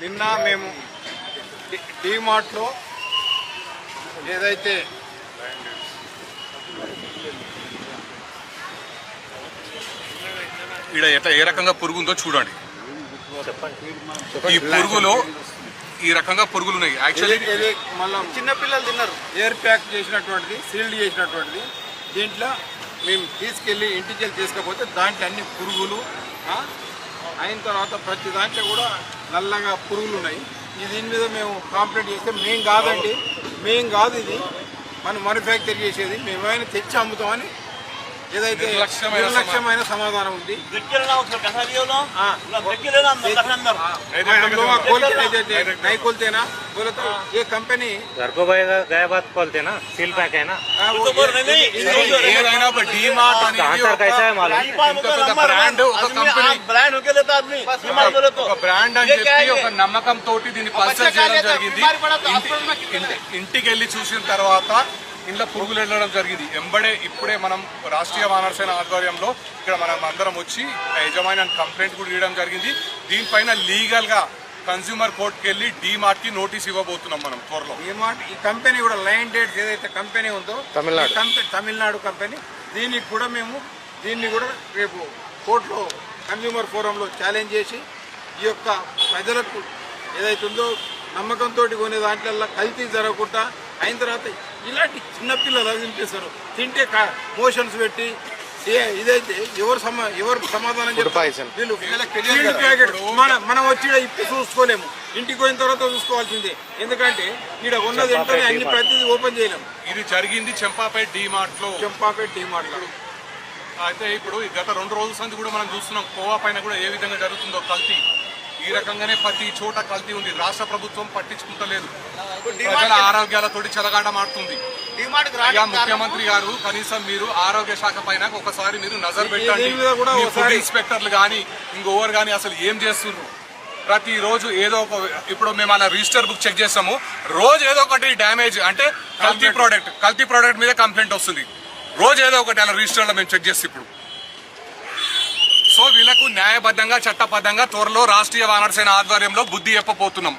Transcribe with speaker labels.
Speaker 1: నిన్న మేము డీమార్ట్లో ఏదైతే
Speaker 2: ఇక్కడ ఎట్లా ఏ రకంగా పురుగు ఉందో చూడండి. ఈ పురుగులో ఈ రకంగా పురుగులు ఉన్నాయి. యాక్చువల్లీ
Speaker 1: మళ్ళీ చిన్నపిల్లలు తిన్నారు. ఎయిర్ ప్యాక్ చేసినటువంటిది, సీల్డ్ చేసినటువంటిది. దీంట్లో మేము తీసుకెళ్ళి ఇంటికి వెళ్ళి తీసుకపోతే దాంట్లో అన్ని పురుగులు అయిన తర్వాత ప్రతి దాంట్లో కూడా నల్లగా పురుగులు ఉన్నాయి. దీని మీద మేము కంప్లైంట్ చేస్తే మేము కాదు ఇది మనం మ్యానుఫ్యాక్చర్ చేసేది, మేమైనా తెచ్చి అమ్ముతామని ఏదైతే నిర్లక్ష్యమైన సమాధానం ఉంది. नहीं खोलते ना बोले तो ये कंपनी
Speaker 3: घर को गया बात खोलते ना सील पैक है ना कैसा है मालूम
Speaker 2: బ్రాండ్ అని చెప్పి ఒక నమ్మకం తోటి దీన్ని పల్సర్ చేయడం జరిగింది. ఇంటికి వెళ్ళి చూసిన తర్వాత ఇంట్లో పురుగులు వెళ్ళడం జరిగింది. ఇప్పుడే మనం రాష్ట్రీయ వానర సేన ఆధ్వర్యంలో ఇక్కడ మనం అందరం వచ్చి యజమాని కంప్లైంట్ కూడా ఇవ్వడం జరిగింది. దీనిపైన లీగల్ గా కన్స్యూమర్ కోర్టుకి వెళ్ళి డీమార్ట్ కి నోటీస్ ఇవ్వబోతున్నాం మనం త్వరలో. డీమార్ట్ ఈ కంపెనీ కూడా లైన్ డేట్స్ ఏదైతే కంపెనీ ఉందో తమిళనాడు కంపెనీ, దీన్ని కూడా రేపు కోర్టులో కన్స్యూమర్ ఫోరంలో ఛాలెంజ్ చేసి ఈ యొక్క ప్రజలకు ఏదైతే ఉందో నమ్మకంతో కొనే దాంట్లో కల్తీ జరగకుండా అయిన తర్వాత ఇలాంటి చిన్నపిల్లలు తినిపిస్తారు. తింటే మోషన్స్ పెట్టి ఇదైతే ఎవరు సమాధానం చెప్తారు? మనం వచ్చి ఇప్పి చూసుకోలేము, ఇంటికి పోయిన తర్వాత చూసుకోవాల్సిందే. ఎందుకంటే ఇక్కడ ఉన్నది వెంటనే అన్ని ప్రతిదీ ఓపెన్ చేయలేము. ఇది జరిగింది చంపాపేట డీమార్ట్ లో. అయితే ఇప్పుడు గత 2 రోజుల సంది కూడా మనం చూస్తున్నాం కోవా పైన కూడా ఏ విధంగా జరుగుతుందో కల్తీ. ఈ రకంగానే ప్రతి చోట కల్తీ ఉంది. రాష్ట్ర ప్రభుత్వం పట్టించుకుంటలేదు. ప్రజల ఆరోగ్యాలతోటి చెలగాటమాడుతుంది. ముఖ్యమంత్రి గారు కనీసం మీరు ఆరోగ్య శాఖ పైన ఒకసారి మీరు నజర్ పెట్టండి. ఫుడ్ ఇన్స్పెక్టర్లు కానీ ఇంకోవరు కానీ అసలు ఏం చేస్తున్నారు? ప్రతిరోజు ఏదో ఒక, ఇప్పుడు మేము అలా రిజిస్టర్ బుక్ చెక్ చేస్తాము, రోజు ఏదో ఒకటి డ్యామేజ్ అంటే కల్తీ ప్రోడక్ట్ మీద కంప్లైంట్ వస్తుంది. రోజు ఏదో ఒకటి అలా రిజిస్టర్లో మేము చెక్ చేస్తాం. ఇప్పుడు సో వీళ్ళకు న్యాయబద్ధంగా చట్టబద్ధంగా త్వరలో రాష్ట్రీయ వానర సేన ఆధ్వర్యంలో బుద్ధి చెప్పబోతున్నాం.